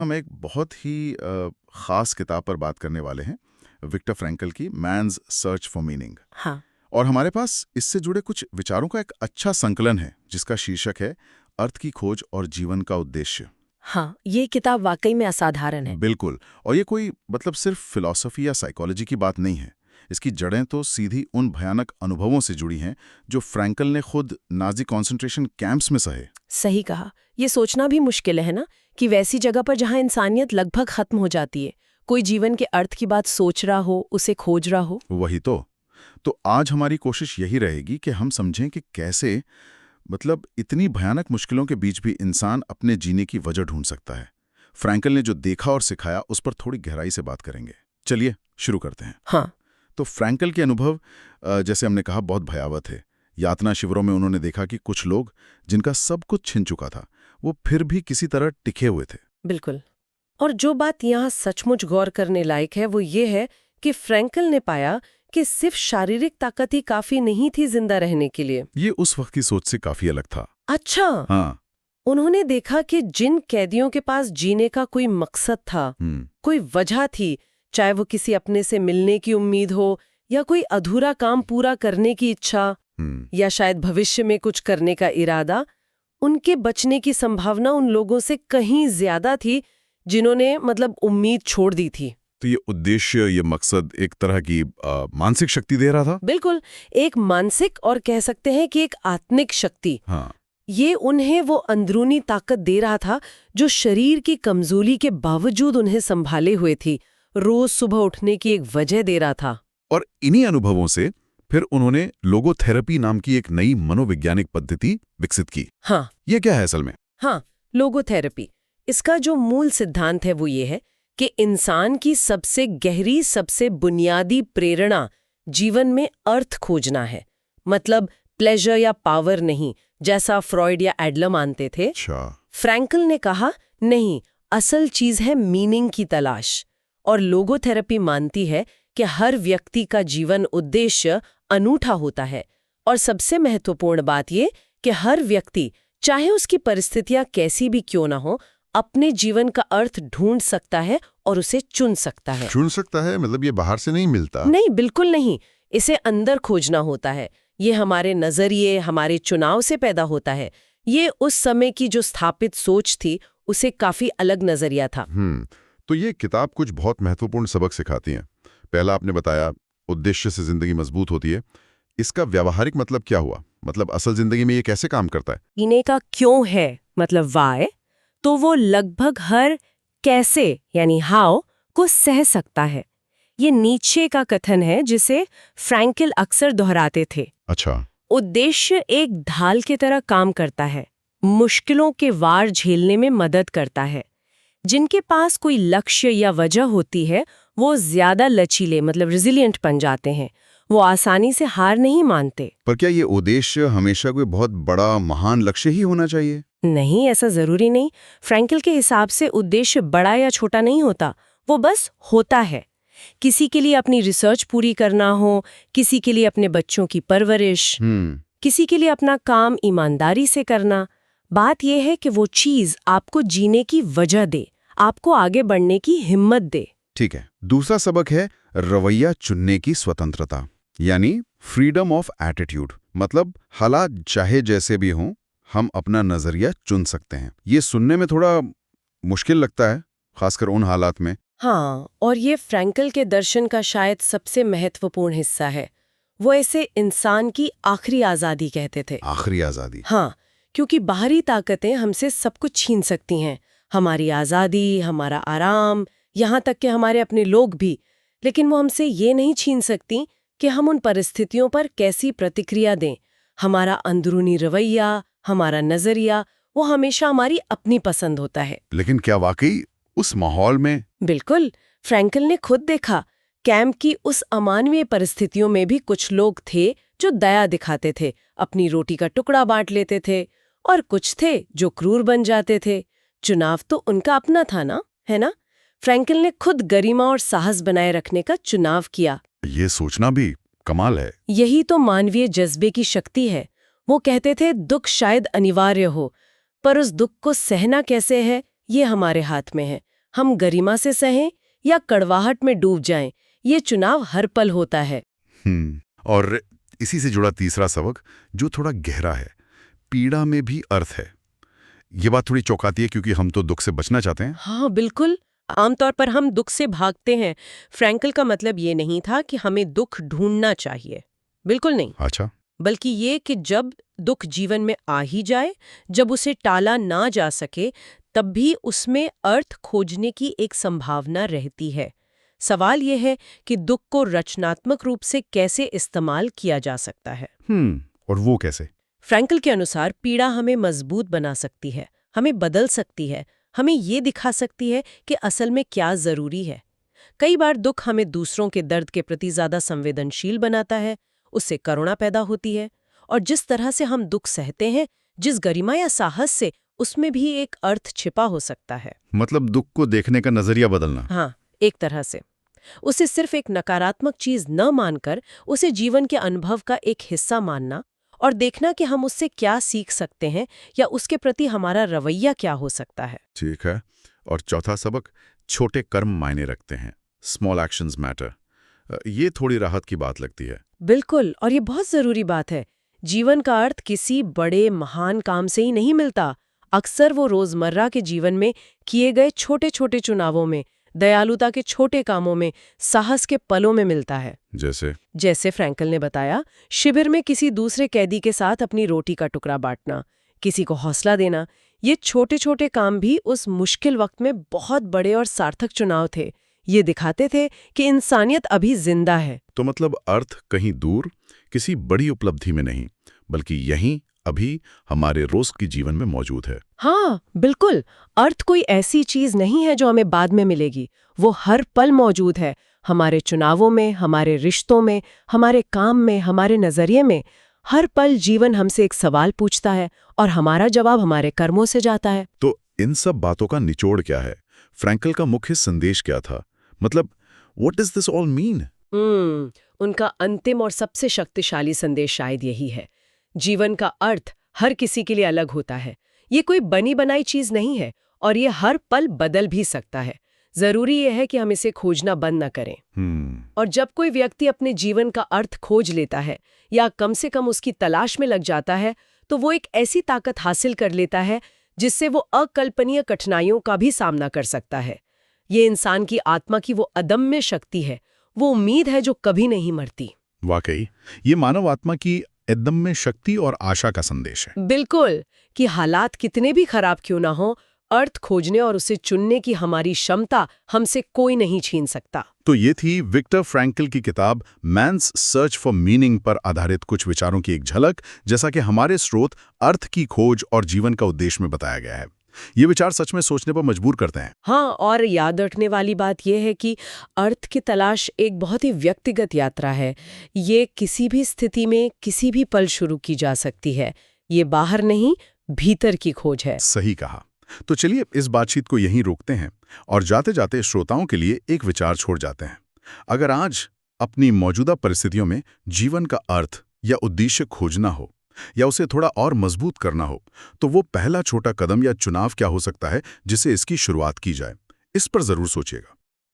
हम एक बहुत ही ख़ास किताब पर बात करने वाले हैं, विक्टर फ्रैंकल की मैन्स सर्च फॉर मीनिंग। हाँ। और हमारे पास इससे जुड़े कुछ विचारों का एक अच्छा संकलन है जिसका शीर्षक है अर्थ की खोज और जीवन का उद्देश्य। हाँ, ये किताब वाकई में असाधारण है। बिल्कुल। और ये कोई मतलब सिर्फ फिलॉसफी या साइकोलॉजी की बात नहीं है। इसकी जड़ें तो सीधी उन भयानक अनुभवों से जुड़ी हैं जो फ्रैंकल ने खुद नाजी कॉन्सेंट्रेशन कैंप्स में सहे। सही कहा। ये सोचना भी मुश्किल है ना, कि वैसी जगह पर जहाँ इंसानियत लगभग खत्म हो जाती है, कोई जीवन के अर्थ की बात सोच रहा हो, उसे खोज रहा हो। वही तो आज हमारी कोशिश यही रहेगी कि हम समझें कि कैसे मतलब इतनी भयानक मुश्किलों के बीच भी इंसान अपने जीने की वजह ढूंढ सकता है। फ्रैंकल ने जो देखा और सिखाया उस पर थोड़ी गहराई से बात करेंगे। चलिए शुरू करते हैं। हाँ। तो फ्रैंकल के अनुभव जैसे हमने कहा बहुत भयावह थे। यातना शिविरों में उन्होंने देखा कि कुछ लोग जिनका सब कुछ छिन चुका था वो फिर भी किसी तरह टिके हुए थे। बिल्कुल। और जो बात यहाँ सचमुच गौर करने लायक है वो ये है कि फ्रैंकल ने पाया कि सिर्फ शारीरिक ताकत ही काफी नहीं थी जिंदा रहने के लिए। ये उस वक्त की सोच से काफी अलग था। अच्छा। हाँ। उन्होंने देखा कि जिन कैदियों के पास जीने का कोई मकसद था, कोई वजह थी, चाहे वो किसी अपने से मिलने की उम्मीद हो या कोई अधूरा काम पूरा करने की इच्छा या शायद भविष्य में कुछ करने का इरादा, उनके बचने की संभावना उन लोगों से कहीं ज्यादा थी जिन्होंने मतलब उम्मीद छोड़ दी थी। तो ये उद्देश्य, ये मकसद एक तरह की मानसिक शक्ति दे रहा था। बिल्कुल, एक मानसिक और कह सकते हैं कि एक आत्मिक शक्ति। हाँ। ये उन्हें वो अंदरूनी ताकत दे रहा था जो शरीर की कमजोरी के बावजूद उन्हें संभाले हुए थी, रोज सुबह उठने की एक वजह दे रहा था। और इन्हीं अनुभवों से फिर उन्होंने लोगोथेरेपी नाम की एक नई मनोवैज्ञानिक पद्धति विकसित की। हाँ। ये क्या है असल में? हाँ, लोगोथेरेपी। इसका जो मूल सिद्धांत है वो ये है कि इंसान की सबसे गहरी, सबसे बुनियादी प्रेरणा जीवन में अर्थ खोजना है। मतलब प्लेजर या पावर नहीं, जैसा फ्रॉइड या एडलर मानते थे। अच्छा। फ्रैंकल ने कहा नहीं, असल चीज है मीनिंग की तलाश। और लोगोथेरेपी मानती है कि हर व्यक्ति का जीवन उद्देश्य अनूठा होता है। और सबसे महत्वपूर्ण बात ये कि हर व्यक्ति, चाहे उसकी परिस्थितियां कैसी भी क्यों ना हो, अपने जीवन का अर्थ ढूंढ सकता है और उसे चुन सकता है। चुन सकता है मतलब ये बाहर से नहीं मिलता? नहीं, बिल्कुल नहीं। इसे अंदर खोजना होता है। ये हमारे नजरिए, हमारे चुनाव से पैदा होता है। ये उस समय की जो स्थापित सोच थी उसे काफी अलग नजरिया था। तो ये किताब कुछ बहुत महत्वपूर्ण सबक सिखाती है। पहला आपने बताया उद्देश्य से जिंदगी मजबूत होती है। इसका व्यावहारिक मतलब क्या हुआ? मतलब असल जिंदगी में ये कैसे काम करता है? जीने का क्यों है, मतलब वाई, तो वो लगभग हर कैसे यानी हाउ को सह सकता है। ये नीचे का कथन है जिसे फ्रैंकल अक्सर दोहराते थे। अच्छा। उद्देश्य एक ढाल की तरह काम करता है, मुश्किलों के वार झेलने में मदद करता है। जिनके पास कोई लक्ष्य या वजह होती है वो ज्यादा लचीले, मतलब रिजिलियंट बन जाते हैं। वो आसानी से हार नहीं मानते। पर क्या ये उद्देश्य हमेशा कोई बहुत बड़ा महान लक्ष्य ही होना चाहिए? नहीं, ऐसा जरूरी नहीं। फ्रैंकल के हिसाब से उद्देश्य बड़ा या छोटा नहीं होता, वो बस होता है। किसी के लिए अपनी रिसर्च पूरी करना हो, किसी के लिए अपने बच्चों की परवरिश, किसी के लिए अपना काम ईमानदारी से करना। बात यह है कि वो चीज आपको जीने की वजह दे, आपको आगे बढ़ने की हिम्मत दे। ठीक है। दूसरा सबक है रवैया चुनने की स्वतंत्रता, यानी फ्रीडम ऑफ एटीट्यूड। मतलब हालात चाहे जैसे भी हों, हम अपना नजरिया चुन सकते हैं। ये सुनने में थोड़ा मुश्किल लगता है, खासकर उन हालात में। हाँ, और ये फ्रैंकल के दर्शन का शायद सबसे महत्वपूर्ण हिस्सा है। वो ऐसे इंसान की आखिरी आज़ादी कहते थे। आखिरी आज़ादी? हाँ, क्योंकि बाहरी ताकतें हमसे सब कुछ छीन सकती हैं, हमारी आज़ादी, हमारा आराम, यहाँ तक कि हमारे अपने लोग भी। लेकिन वो हमसे ये नहीं छीन सकती कि हम उन परिस्थितियों पर कैसी प्रतिक्रिया दें। हमारा अंदरूनी रवैया, हमारा नजरिया, वो हमेशा हमारी अपनी पसंद होता है। लेकिन क्या वाकई उस माहौल में? बिल्कुल। फ्रैंकल ने खुद देखा, कैंप की उस अमानवीय परिस्थितियों में भी कुछ लोग थे जो दया दिखाते थे, अपनी रोटी का टुकड़ा बांट लेते थे, और कुछ थे जो क्रूर बन जाते थे। चुनाव तो उनका अपना था ना, है ना? फ्रैंकल ने खुद गरिमा और साहस बनाए रखने का चुनाव किया। ये सोचना भी कमाल है। यही तो मानवीय जज्बे की शक्ति है। वो कहते थे दुख शायद अनिवार्य हो, पर उस दुख को सहना कैसे है ये हमारे हाथ में है। हम गरिमा से सहें या कड़वाहट में डूब जाएं, ये चुनाव हर पल होता है। और इसी से जुड़ा तीसरा सबक जो थोड़ा गहरा है, पीड़ा में भी अर्थ है। ये बात थोड़ी चौंकाती है क्योंकि हम तो दुख से बचना चाहते हैं। हाँ बिल्कुल, आमतौर पर हम दुख से भागते हैं। फ्रैंकल का मतलब ये नहीं था कि हमें दुख ढूंढना चाहिए, बिल्कुल नहीं। अच्छा। बल्कि ये कि जब दुख जीवन में आ ही जाए, जब उसे टाला ना जा सके, तब भी उसमें अर्थ खोजने की एक संभावना रहती है। सवाल यह है कि दुख को रचनात्मक रूप से कैसे इस्तेमाल किया जा सकता है। और वो कैसे? फ्रैंकल के अनुसार पीड़ा हमें मजबूत बना सकती है, हमें बदल सकती है, हमें ये दिखा सकती है कि असल में क्या जरूरी है। कई बार दुख हमें दूसरों के दर्द के प्रति ज्यादा संवेदनशील बनाता है, उससे करुणा पैदा होती है, और जिस तरह से हम दुख सहते हैं, जिस गरिमा या साहस से, उसमें भी एक अर्थ छिपा हो सकता है। मतलब दुख को देखने का नजरिया बदलना। हाँ, एक तरह से उसे सिर्फ एक नकारात्मक चीज न मानकर उसे जीवन के अनुभव का एक हिस्सा मानना और देखना कि हम उससे क्या सीख सकते हैं या उसके प्रति हमारा रवैया क्या हो सकता है। ठीक है। और चौथा सबक, छोटे कर्म मायने रखते हैं। Small actions matter. ये थोड़ी राहत की बात लगती है। बिल्कुल, और ये बहुत जरूरी बात है। जीवन का अर्थ किसी बड़े महान काम से ही नहीं मिलता। अक्सर वो रोजमर्रा के जीवन में किए गए छोटे छोटे चुनावों में, दयालुता के छोटे कामों में, साहस के पलों में मिलता है। जैसे फ्रैंकल ने बताया, शिविर में किसी दूसरे कैदी के साथ अपनी रोटी का टुकड़ा बांटना, किसी को हौसला देना, ये छोटे छोटे काम भी उस मुश्किल वक्त में बहुत बड़े और सार्थक चुनाव थे। ये दिखाते थे कि इंसानियत अभी जिंदा है। तो मतलब अर्थ कहीं दूर, किसी बड़ी उपलब्धि में नहीं, बल्कि यहीं अभी हमारे रोज के जीवन में मौजूद है। हाँ बिल्कुल, अर्थ कोई ऐसी चीज नहीं है जो हमें बाद में मिलेगी। वो हर पल मौजूद है, हमारे चुनावों में, हमारे रिश्तों में, हमारे काम में, हमारे नजरिए में। हर पल जीवन हमसे एक सवाल पूछता है और हमारा जवाब हमारे कर्मों से जाता है। तो इन सब बातों का निचोड़ क्या है? फ्रैंकल का मुख्य संदेश क्या था? मतलब what does this all mean? उनका अंतिम और सबसे शक्तिशाली संदेश शायद यही है। जीवन का अर्थ हर किसी के लिए अलग होता है। ये कोई बनी बनाई चीज नहीं है और ये हर पल बदल भी सकता है। जरूरी यह है कि हम इसे खोजना बंद न करें। और जब कोई व्यक्ति अपने जीवन का अर्थ खोज लेता है या कम से कम उसकी तलाश में लग जाता है, तो वो एक ऐसी ताकत हासिल कर लेता है जिससे वो अकल्पनीय कठिनाइयों का भी सामना कर सकता है। ये इंसान की आत्मा की वो अदम्य शक्ति है, वो उम्मीद है जो कभी नहीं मरती। वाकई ये मानव आत्मा की अदम्य शक्ति और आशा का संदेश है। बिल्कुल, कि हालात कितने भी खराब क्यों ना हो, अर्थ खोजने और उसे चुनने की हमारी क्षमता हमसे कोई नहीं छीन सकता। तो ये थी विक्टर फ्रैंकल की किताब मैन्स सर्च फॉर मीनिंग पर आधारित कुछ विचारों की एक झलक, जैसा कि हमारे स्रोत अर्थ की खोज और जीवन का उद्देश्य में बताया गया है। ये विचार सच में सोचने पर मजबूर करते हैं। हाँ, और याद रखने वाली बात यह है कि अर्थ की तलाश एक बहुत ही व्यक्तिगत यात्रा है। ये किसी भी स्थिति में किसी भी पल शुरू की जा सकती है। ये बाहर नहीं, भीतर की खोज है। सही कहा। तो चलिए इस बातचीत को यहीं रोकते हैं और जाते जाते श्रोताओं के लिए एक विचार छोड़ जाते हैं। अगर आज अपनी मौजूदा परिस्थितियों में जीवन का अर्थ या उद्देश्य खोजना हो या उसे थोड़ा और मजबूत करना हो, तो वो पहला छोटा कदम या चुनाव क्या हो सकता है जिससे इसकी शुरुआत की जाए? इस पर जरूर सोचिएगा।